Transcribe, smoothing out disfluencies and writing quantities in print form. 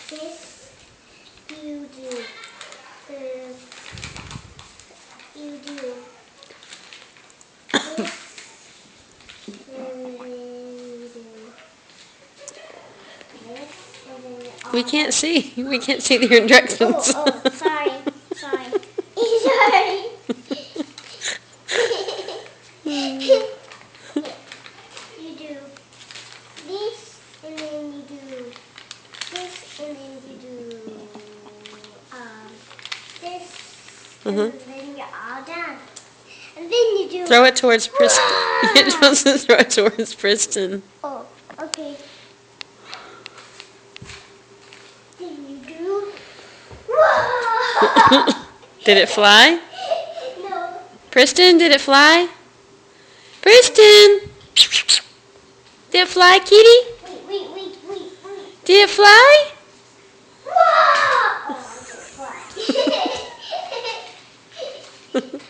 This you do. This you do. This and then you do. This and then We can't see. We can't see the directions. Sorry. Sorry. You do this and then you do this and then you do this and then you're all done. And then you do. Throw it towards Priston. You're supposed to throw it towards Priston. Oh, okay. Then you do. Did it fly? No. Priston, did it fly? Priston! Did it fly, kitty? Wait. Did it fly? Oh, it's fly.